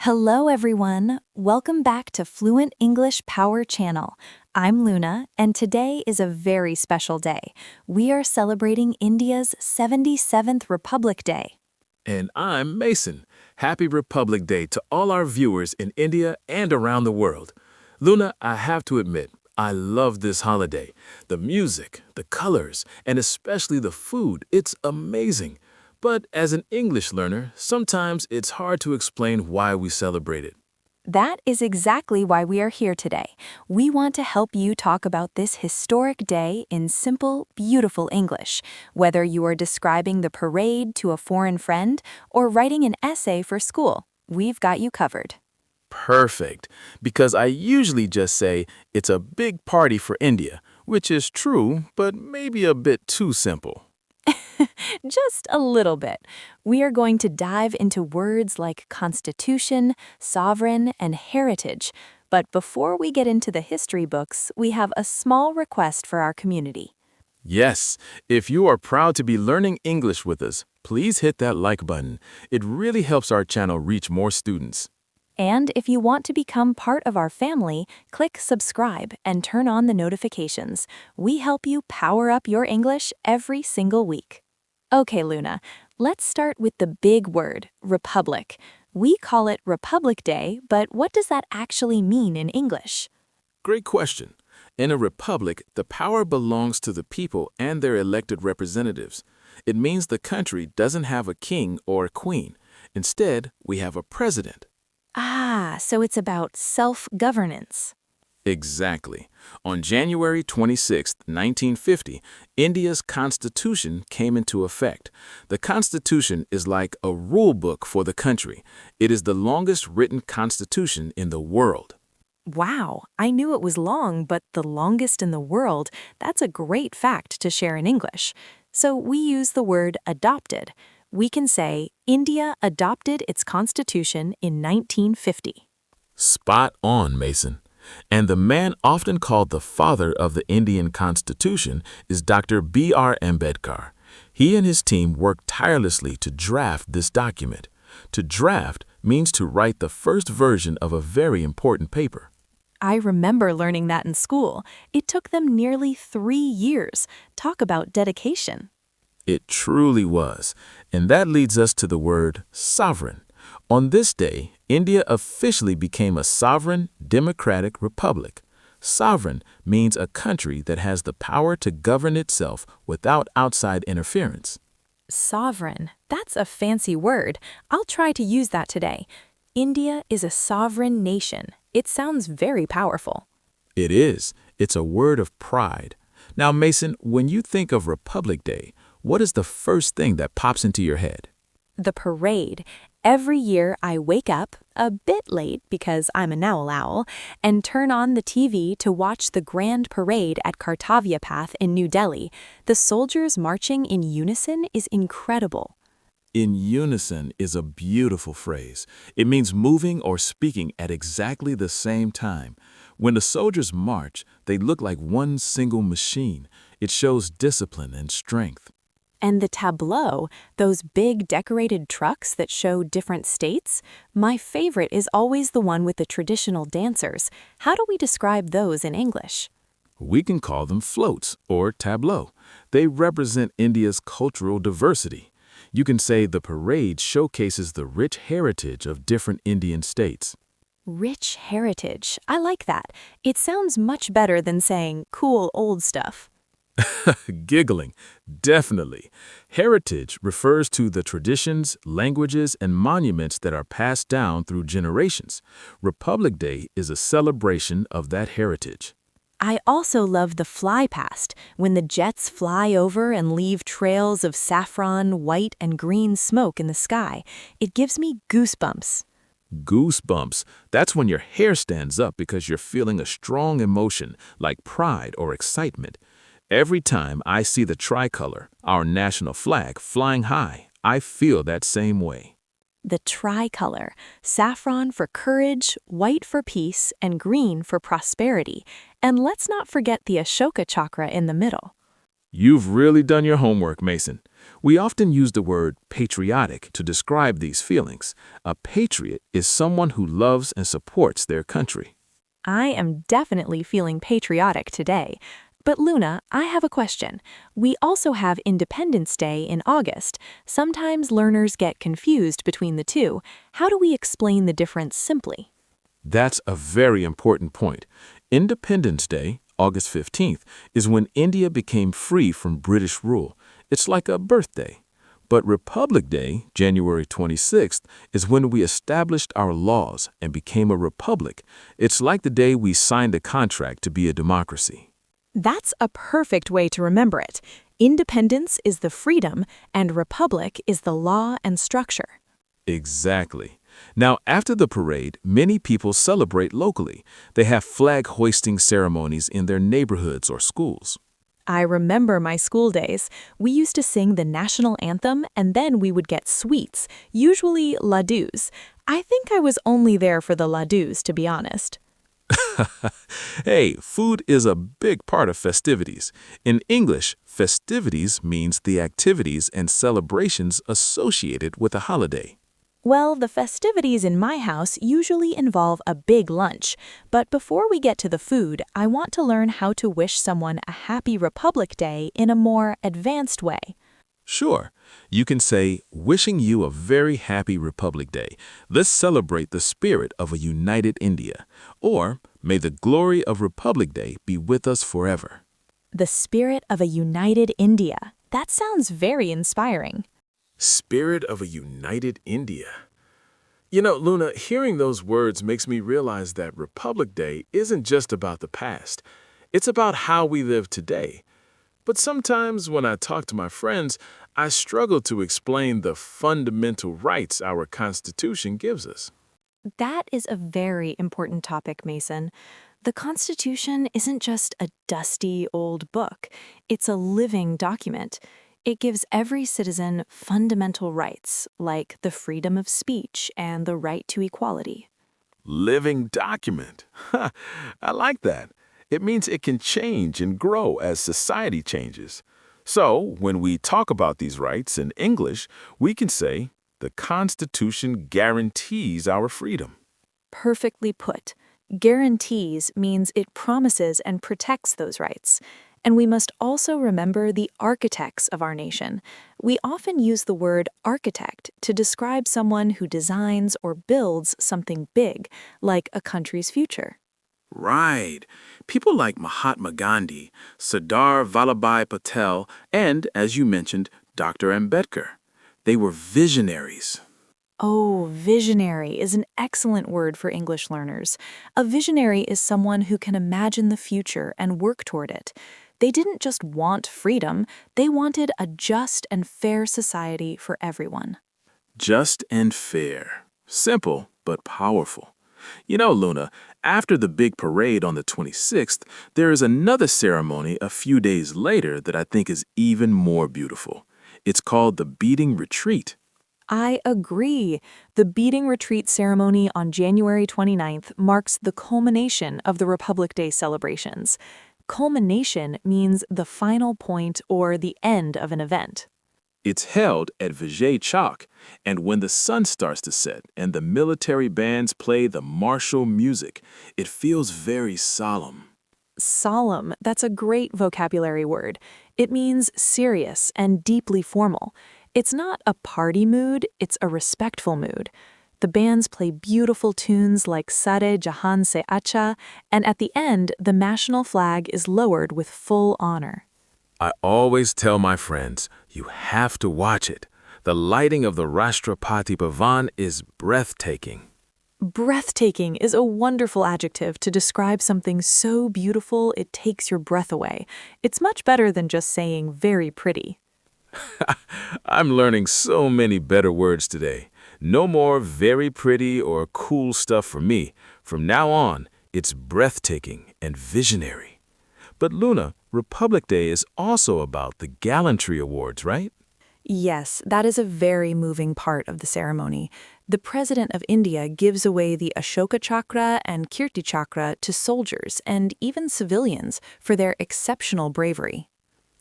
Hello, everyone. Welcome back to Fluent English Power channel. I'm Luna, and today is a very special day. We are celebrating India's 77th Republic Day. And I'm Mason. Happy Republic Day to all our viewers in India and around the world. Luna, I have to admit, I love this holiday. The music, the colors, and especially the food, it's amazing. But as an English learner, sometimes it's hard to explain why we celebrate it. That is exactly why we are here today. We want to help you talk about this historic day in simple, beautiful English. Whether you are describing the parade to a foreign friend or writing an essay for school, we've got you covered. Perfect, because I usually just say it's a big party for India, which is true, but maybe a bit too simple. Just a little bit. We are going to dive into words like constitution, sovereign, and heritage. But before we get into the history books, we have a small request for our community. Yes, if you are proud to be learning English with us, please hit that like button. It really helps our channel reach more students. And if you want to become part of our family, click subscribe and turn on the notifications. We help you power up your English every single week. Okay, Luna, let's start with the big word, republic. We call it Republic Day, but what does that actually mean in English? Great question. In a republic, the power belongs to the people and their elected representatives. It means the country doesn't have a king or a queen. Instead, we have a president. Ah, so it's about self-governance. Exactly. On January 26, 1950, India's constitution came into effect. The constitution is like a rule book for the country. It is the longest written constitution in the world. Wow, I knew it was long, but the longest in the world, that's a great fact to share in English. So we use the word adopted. We can say, India adopted its constitution in 1950. Spot on, Mason. And the man often called the father of the Indian Constitution is Dr. B.R. Ambedkar. He and his team worked tirelessly to draft this document. To draft means to write the first version of a very important paper. I remember learning that in school. It took them nearly 3 years. Talk about dedication. It truly was. And that leads us to the word sovereign. On this day, India officially became a sovereign, democratic republic. Sovereign means a country that has the power to govern itself without outside interference. Sovereign. That's a fancy word. I'll try to use that today. India is a sovereign nation. It sounds very powerful. It is. It's a word of pride. Now, Mason, when you think of Republic Day, what is the first thing that pops into your head? The parade. Every year I wake up, a bit late because I'm a now owl, and turn on the TV to watch the grand parade at Kartavya Path in New Delhi. The soldiers marching in unison is incredible. In unison is a beautiful phrase. It means moving or speaking at exactly the same time. When the soldiers march, they look like one single machine. It shows discipline and strength. And the tableau, those big decorated trucks that show different states, my favorite is always the one with the traditional dancers. How do we describe those in English? We can call them floats or tableaux. They represent India's cultural diversity. You can say the parade showcases the rich heritage of different Indian states. Rich heritage. I like that. It sounds much better than saying cool old stuff. Giggling, definitely. Heritage refers to the traditions, languages, and monuments that are passed down through generations. Republic Day is a celebration of that heritage. I also love the fly past, when the jets fly over and leave trails of saffron, white, and green smoke in the sky. It gives me goosebumps. Goosebumps. That's when your hair stands up because you're feeling a strong emotion like pride or excitement. Every time I see the tricolor, our national flag, flying high, I feel that same way. The tricolor, saffron for courage, white for peace, and green for prosperity. And let's not forget the Ashoka chakra in the middle. You've really done your homework, Mason. We often use the word patriotic to describe these feelings. A patriot is someone who loves and supports their country. I am definitely feeling patriotic today. But Luna, I have a question. We also have Independence Day in August. Sometimes learners get confused between the two. How do we explain the difference simply? That's a very important point. Independence Day, August 15th, is when India became free from British rule. It's like a birthday. But Republic Day, January 26th, is when we established our laws and became a republic. It's like the day we signed a contract to be a democracy. That's a perfect way to remember it. Independence is the freedom, and republic is the law and structure. Exactly. Now, after the parade, many people celebrate locally. They have flag-hoisting ceremonies in their neighborhoods or schools. I remember my school days. We used to sing the national anthem, and then we would get sweets, usually ladus. I think I was only there for the ladus, to be honest. Hey, food is a big part of festivities. In English, festivities means the activities and celebrations associated with a holiday. Well, the festivities in my house usually involve a big lunch. But before we get to the food, I want to learn how to wish someone a happy Republic Day in a more advanced way. Sure, you can say, wishing you a very happy Republic Day. Let's celebrate the spirit of a united India. Or, may the glory of Republic Day be with us forever. The spirit of a united India. That sounds very inspiring. Spirit of a united India. You know, Luna, hearing those words makes me realize that Republic Day isn't just about the past. It's about how we live today. But sometimes when I talk to my friends, I struggle to explain the fundamental rights our Constitution gives us. That is a very important topic, Mason. The Constitution isn't just a dusty old book. It's a living document. It gives every citizen fundamental rights, like the freedom of speech and the right to equality. Living document. I like that. It means it can change and grow as society changes. So, when we talk about these rights in English, we can say, the Constitution guarantees our freedom. Perfectly put. Guarantees means it promises and protects those rights. And we must also remember the architects of our nation. We often use the word architect to describe someone who designs or builds something big, like a country's future. Right. People like Mahatma Gandhi, Sardar Vallabhbhai Patel, and, as you mentioned, Dr. Ambedkar. They were visionaries. Oh, visionary is an excellent word for English learners. A visionary is someone who can imagine the future and work toward it. They didn't just want freedom, they wanted a just and fair society for everyone. Just and fair. Simple, but powerful. You know, Luna, after the big parade on the 26th, there is another ceremony a few days later that I think is even more beautiful. It's called the Beating Retreat. I agree. The Beating Retreat ceremony on January 29th marks the culmination of the Republic Day celebrations. Culmination means the final point or the end of an event. It's held at Vijay Chowk, and when the sun starts to set and the military bands play the martial music, it feels very solemn. Solemn, that's a great vocabulary word. It means serious and deeply formal. It's not a party mood, it's a respectful mood. The bands play beautiful tunes like Sare Jahan Se Acha, and at the end, the national flag is lowered with full honor. I always tell my friends, you have to watch it. The lighting of the Rashtrapati Bhavan is breathtaking. Breathtaking is a wonderful adjective to describe something so beautiful it takes your breath away. It's much better than just saying very pretty. I'm learning so many better words today. No more very pretty or cool stuff for me. From now on, it's breathtaking and visionary. But Luna, Republic Day is also about the Gallantry Awards, right? Yes, that is a very moving part of the ceremony. The President of India gives away the Ashoka Chakra and Kirti Chakra to soldiers and even civilians for their exceptional bravery.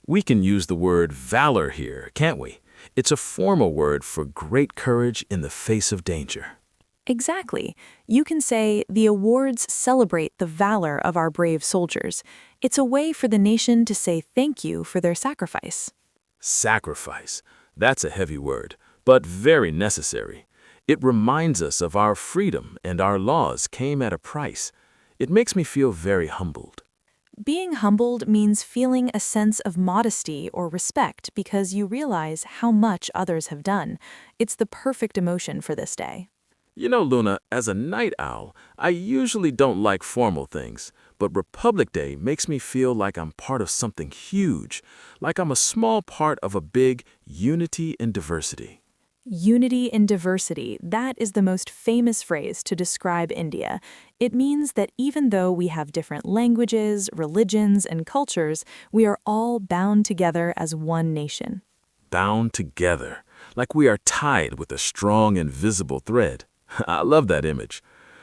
We can use the word valor here, can't we? It's a formal word for great courage in the face of danger. Exactly. You can say the awards celebrate the valor of our brave soldiers. It's a way for the nation to say thank you for their sacrifice. Sacrifice. That's a heavy word, but very necessary. It reminds us of our freedom and our laws came at a price. It makes me feel very humbled. Being humbled means feeling a sense of modesty or respect because you realize how much others have done. It's the perfect emotion for this day. You know, Luna, as a night owl, I usually don't like formal things, but Republic Day makes me feel like I'm part of something huge, like I'm a small part of a big unity in diversity. Unity in diversity, that is the most famous phrase to describe India. It means that even though we have different languages, religions, and cultures, we are all bound together as one nation. Bound together, like we are tied with a strong invisible thread. I love that image.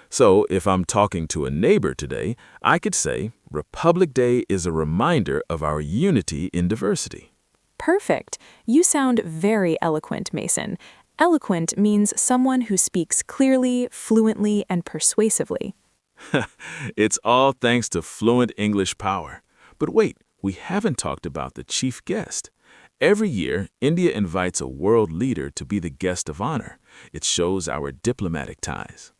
So, if I'm talking to a neighbor today, I could say, Republic Day is a reminder of our unity in diversity. Perfect. You sound very eloquent, Mason. Eloquent means someone who speaks clearly, fluently, and persuasively. It's all thanks to Fluent English Power. But wait, we haven't talked about the chief guest. Every year, India invites a world leader to be the guest of honor. It shows our diplomatic ties.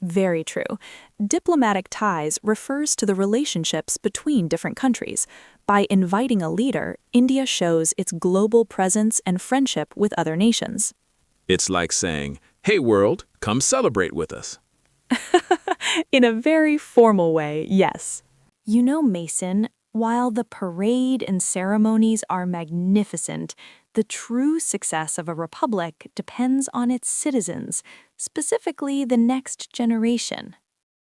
Very true. Diplomatic ties refers to the relationships between different countries. By inviting a leader, India shows its global presence and friendship with other nations. It's like saying, hey world, come celebrate with us. In a very formal way, yes. You know, Mason, while the parade and ceremonies are magnificent, the true success of a republic depends on its citizens, specifically the next generation.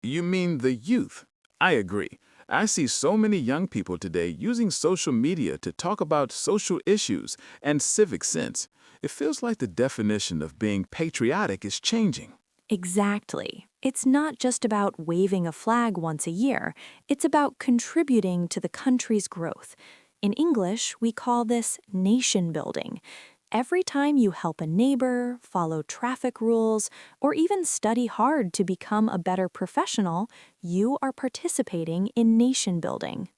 You mean the youth? I agree. I see so many young people today using social media to talk about social issues and civic sense. It feels like the definition of being patriotic is changing. Exactly. It's not just about waving a flag once a year. It's about contributing to the country's growth. In English, we call this nation building. Every time you help a neighbor, follow traffic rules, or even study hard to become a better professional, you are participating in nation building.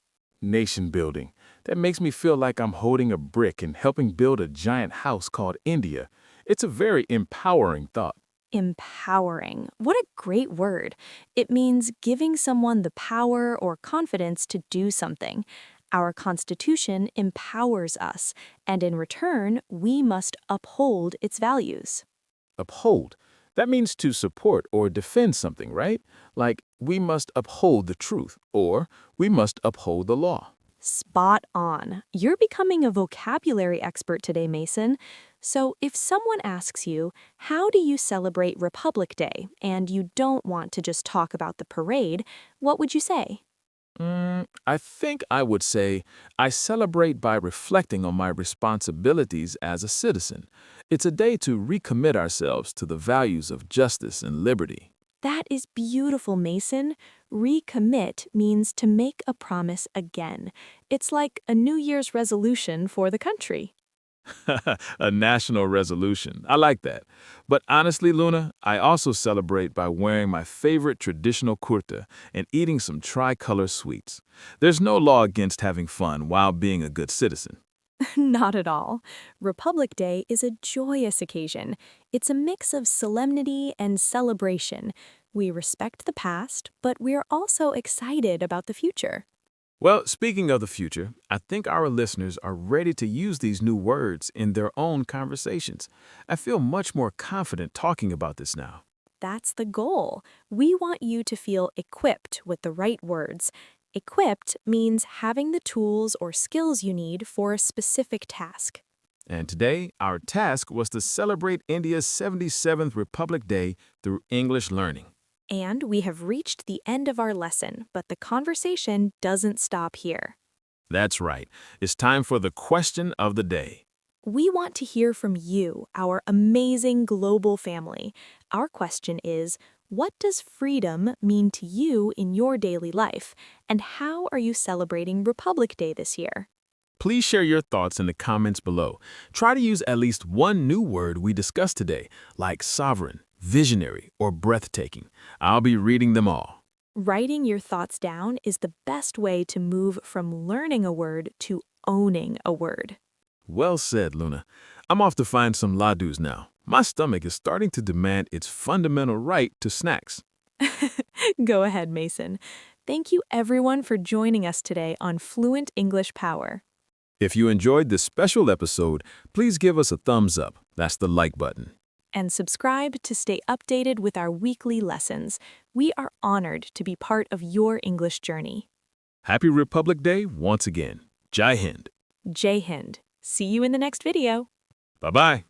Nation building. That makes me feel like I'm holding a brick and helping build a giant house called India. It's a very empowering thought. Empowering. What a great word. It means giving someone the power or confidence to do something. Our Constitution empowers us, and in return, we must uphold its values. Uphold. That means to support or defend something, right? Like, we must uphold the truth, or we must uphold the law. Spot on. You're becoming a vocabulary expert today, Mason. So if someone asks you, how do you celebrate Republic Day, and you don't want to just talk about the parade, what would you say? I think I would say I celebrate by reflecting on my responsibilities as a citizen. It's a day to recommit ourselves to the values of justice and liberty. That is beautiful, Mason. Recommit means to make a promise again. It's like a New Year's resolution for the country. A national resolution. I like that. But honestly, Luna, I also celebrate by wearing my favorite traditional kurta and eating some tricolor sweets. There's no law against having fun while being a good citizen. Not at all. Republic Day is a joyous occasion. It's a mix of solemnity and celebration. We respect the past, but we're also excited about the future. Well, speaking of the future, I think our listeners are ready to use these new words in their own conversations. I feel much more confident talking about this now. That's the goal. We want you to feel equipped with the right words. Equipped means having the tools or skills you need for a specific task. And today, our task was to celebrate India's 77th Republic Day through English learning. And we have reached the end of our lesson, but the conversation doesn't stop here. That's right. It's time for the question of the day. We want to hear from you, our amazing global family. Our question is, what does freedom mean to you in your daily life? And how are you celebrating Republic Day this year? Please share your thoughts in the comments below. Try to use at least one new word we discussed today, like sovereign, visionary, or breathtaking. I'll be reading them all. Writing your thoughts down is the best way to move from learning a word to owning a word. Well said, Luna. I'm off to find some ladus now. My stomach is starting to demand its fundamental right to snacks. Go ahead, Mason. Thank you everyone for joining us today on Fluent English Power. If you enjoyed this special episode, please give us a thumbs up. That's the like button. And subscribe to stay updated with our weekly lessons. We are honored to be part of your English journey. Happy Republic Day once again. Jai Hind. Jai Hind. See you in the next video. Bye-bye.